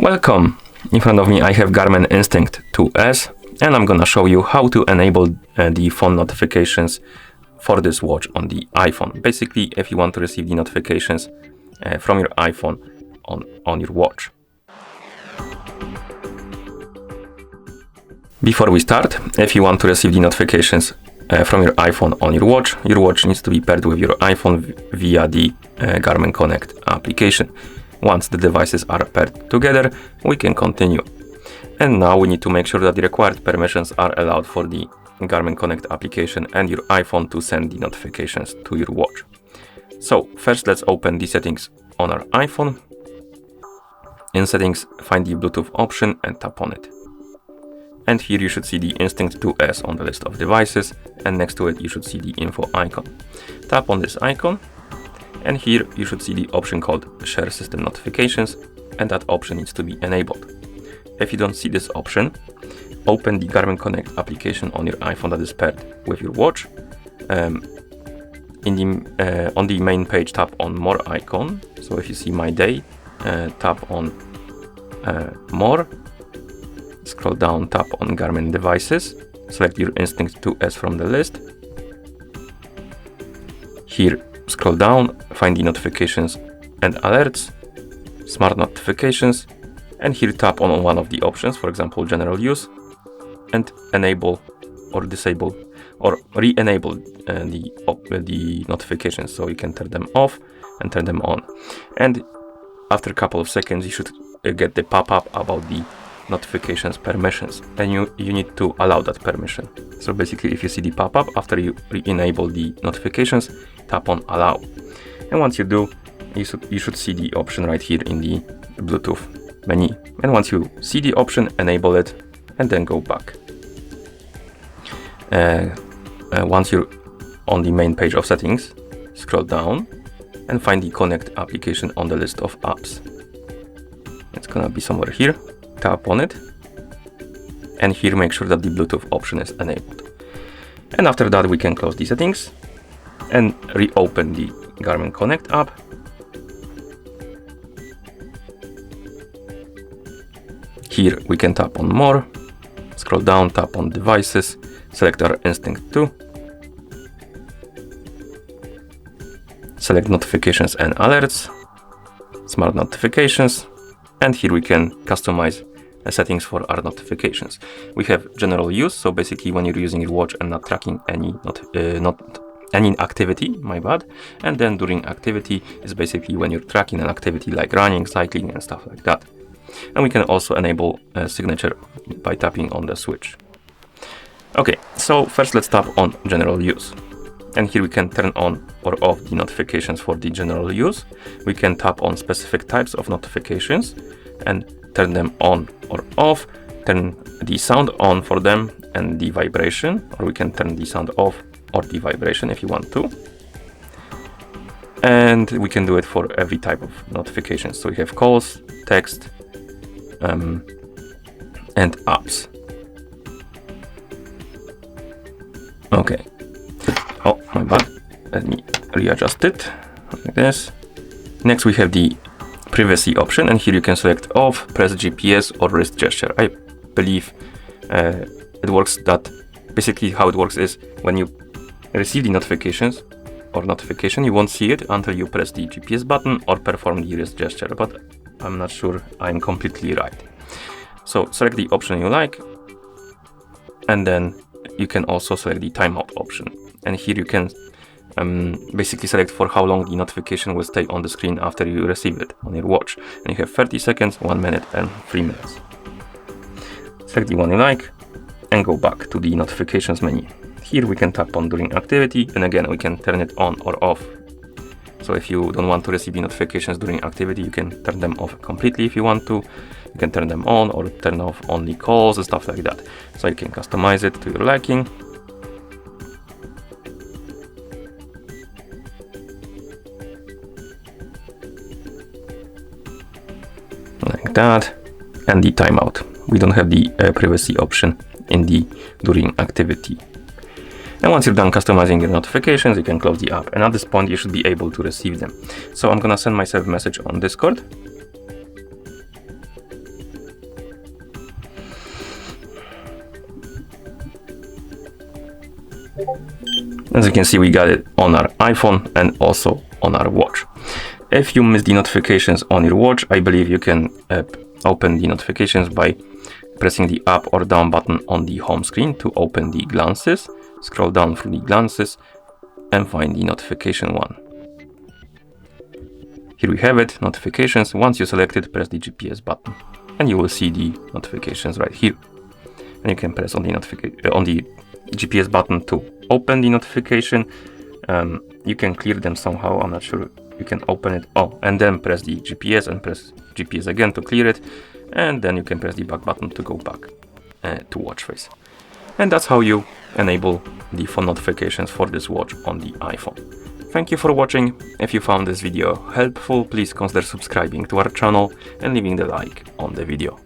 Welcome! In front of me I have Garmin Instinct 2S, and I'm gonna show you how to enable the phone notifications for this watch on the iPhone. Basically, if you want to receive the notifications from your iPhone on your watch. Before we start, if you want to receive the notifications from your iPhone on your watch needs to be paired with your iPhone via the Garmin Connect application. Once the devices are paired together, we can continue. And now we need to make sure that the required permissions are allowed for the Garmin Connect application and your iPhone to send the notifications to your watch. So first let's open the settings on our iPhone. In settings, find the Bluetooth option and tap on it. And here you should see the Instinct 2S on the list of devices, and next to it you should see the info icon. Tap on this icon, and here you should see the option called Share System Notifications, and that option needs to be enabled. If you don't see this option, open the Garmin Connect application on your iPhone that is paired with your watch. On the main page, tap on More icon. So if you see My Day, tap on More. Scroll down, tap on Garmin Devices. Select your Instinct 2S from the list. Here, scroll down, find the Notifications and Alerts, Smart Notifications, and here tap on one of the options, for example, General Use, and enable or disable or re-enable the notifications, so you can turn them off and turn them on. And after a couple of seconds, you should get the pop-up about the notifications permissions, and you need to allow that permission. So basically, if you see the pop-up after you re-enable the notifications, tap on Allow. And once you do, you should see the option right here in the Bluetooth menu. And once you see the option, enable it and then go back. Once you're on the main page of settings, scroll down and find the Connect application on the list of apps. It's gonna be somewhere here. Tap on it, and here make sure that the Bluetooth option is enabled. And after that, we can close the settings and reopen the Garmin Connect app. Here we can tap on More, scroll down, tap on Devices, select our Instinct 2, select Notifications and Alerts, Smart Notifications, and here we can customize the settings for our notifications. We have general use, so basically when you're using your watch and not tracking any activity, my bad. And then during activity is basically when you're tracking an activity like running, cycling, and stuff like that. And we can also enable a signature by tapping on the switch. Okay, so first let's tap on general use. And here we can turn on or off the notifications for the general use. We can tap on specific types of notifications and turn them on or off, turn the sound on for them and the vibration, or we can turn the sound off or the vibration if you want to. And we can do it for every type of notifications. So we have calls, text, and apps. Okay. Oh, my bad. Let me readjust it like this. Next, we have the privacy option, and here you can select off, press GPS or wrist gesture. I believe it works that basically how it works is when you receive the notifications or notification, you won't see it until you press the GPS button or perform the wrist gesture, but I'm not sure I'm completely right. So select the option you like, and then you can also select the timeout option. And here you can basically select for how long the notification will stay on the screen after you receive it on your watch. And you have 30 seconds, 1 minute, and 3 minutes. Select the one you like and go back to the notifications menu. Here we can tap on during activity, and again we can turn it on or off. So if you don't want to receive the notifications during activity, you can turn them off completely if you want to. You can turn them on or turn off only calls and stuff like that. So you can customize it to your liking. Like that. And the timeout. We don't have the privacy option in the during activity. And once you're done customizing your notifications, you can close the app. And at this point, you should be able to receive them. So I'm gonna send myself a message on Discord. As you can see, we got it on our iPhone and also on our watch. If you miss the notifications on your watch, I believe you can open the notifications by pressing the up or down button on the home screen to open the glances. Scroll down through the glances and find the notification one. Here we have it, notifications. Once you select it, press the GPS button and you will see the notifications right here. And you can press on the GPS button to open the notification. You can clear them somehow, I'm not sure. You can open it, and then press the GPS and press GPS again to clear it. And then you can press the back button to go back to watch face. And that's how you enable the phone notifications for this watch on the iPhone. Thank you for watching. If you found this video helpful, please consider subscribing to our channel and leaving the like on the video.